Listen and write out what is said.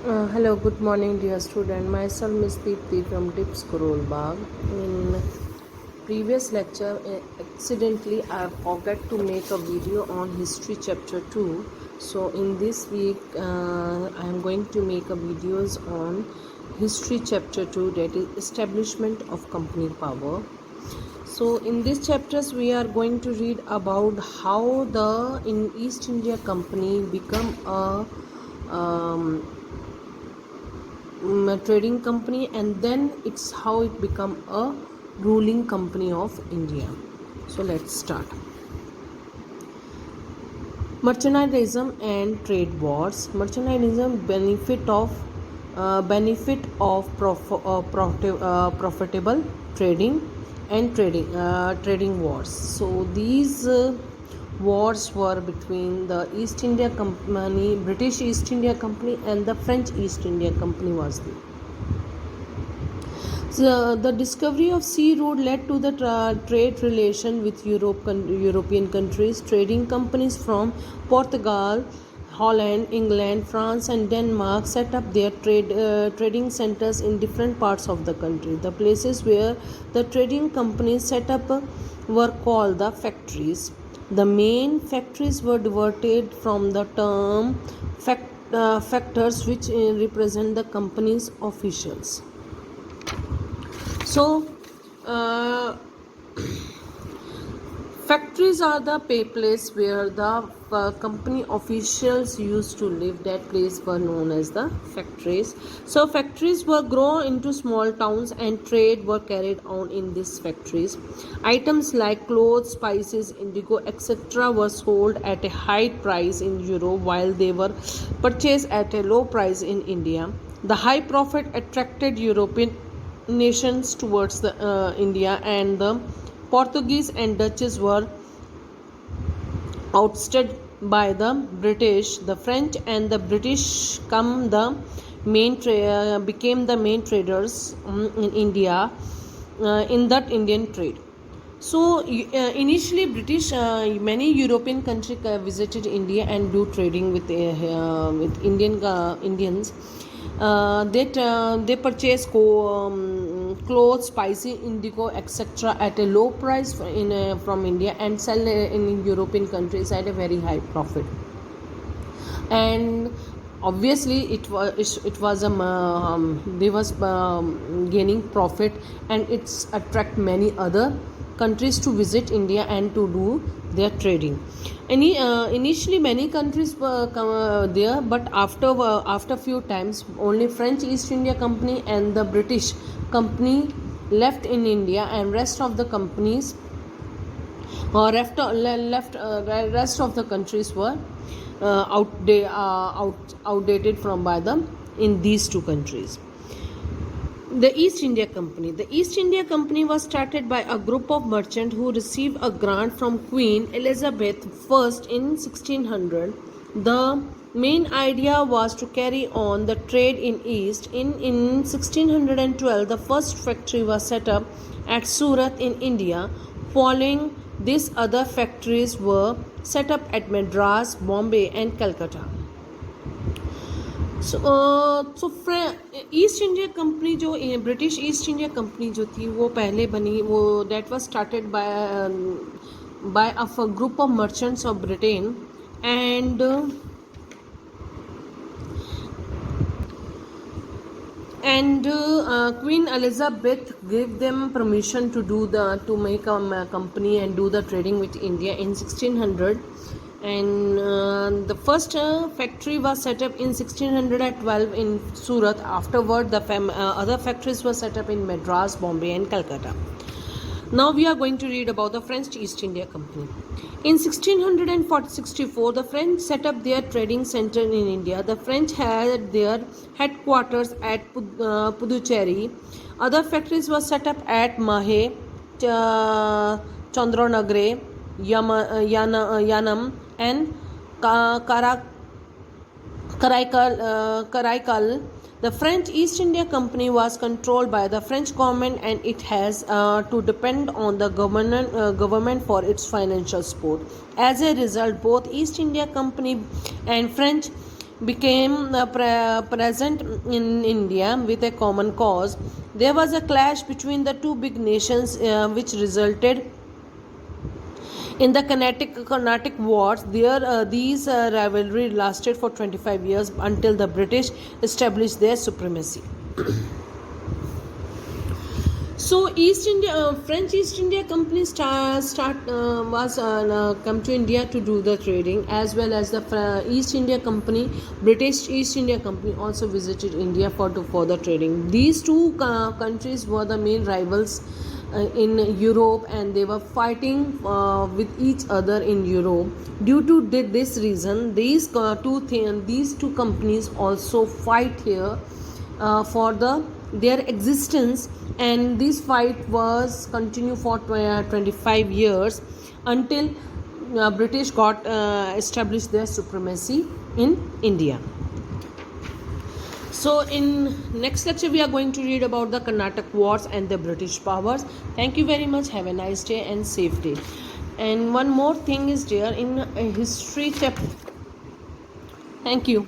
Hello, good morning, dear student. Myself, Miss Deepti from Tips Kurol Bagh. In previous lecture, accidentally I forgot to make a video on History Chapter 2. So in this week, I am going to make a videos on History Chapter 2, that is Establishment of Company Power. So in these chapters, we are going to read about how the East India Company become a trading company, and then it's how it become a ruling company of India. So let's start. Mercantilism and trade wars. Mercantilism benefit of profitable trading and trading wars. So these wars were between the East India Company, British East India Company, and the French East India Company was there. So the discovery of sea route led to the trade relation with European countries. Trading companies from Portugal, Holland, England, France, and Denmark set up their trading centers in different parts of the country. The places where the trading companies set up were called the factories. The main factories were diverted from the term factors, which represent the company's officials. So, factories are the place where the company officials used to live. That place were known as the factories. So factories were grown into small towns, and trade were carried on in these factories. Items like clothes, spices, indigo, etc. were sold at a high price in Europe, while they were purchased at a low price in India. The high profit attracted European nations towards the India, and the Portuguese and Dutch were ousted by the British. The French and the British became the main traders in India, in that Indian trade. So initially, many European countries visited India and do trading with Indians. They purchase clothes, spicy, indigo, etc. at a low price from India, and sell in European countries at a very high profit. And obviously, they was gaining profit, and it's attract many other countries to visit India and to do their trading. Initially, many countries were there, but after few times, only French East India Company and the British Company left in India, and rest of the companies or rest of the countries were outdated from by them in these two countries. The East India Company. The East India Company was started by a group of merchants who received a grant from Queen Elizabeth I in 1600. The main idea was to carry on the trade in East. In 1612, the first factory was set up at Surat in India. Following this, other factories were set up at Madras, Bombay, and Calcutta. East India company जो British east India company जो थी वो पहले बनी, वो that was started by a group of merchants of Britain, and Queen Elizabeth gave them permission to make a company and do the trading with India in 1600. And the first factory was set up in 1612 in Surat. Afterward, the other factories were set up in Madras, Bombay, and Calcutta. Now we are going to read about the French East India Company. In 1664, the French set up their trading center in India. The French had their headquarters at Puducherry. Other factories were set up at Mahe, Chandranagare, Yanam, and Karaikal. The French East India Company was controlled by the French government, and it has to depend on the government for its financial support. As a result, both East India Company and French became present in India with a common cause. There was a clash between the two big nations, which resulted in the Carnatic Wars. These rivalry lasted for 25 years until the British established their supremacy. So French East India Company come to India to do the trading, as well as the East India Company, British East India Company also visited India for the trading. These two countries were the main rivals in Europe, and they were fighting with each other in Europe. Due to this reason, these two companies also fight here for their existence, and this fight was continue for 25 years until British got established their supremacy in India. So in next lecture we are going to read about the Carnatic Wars and the British powers. Thank you very much. Have a nice day and safe day. And one more thing is there in a history chapter. Thank you.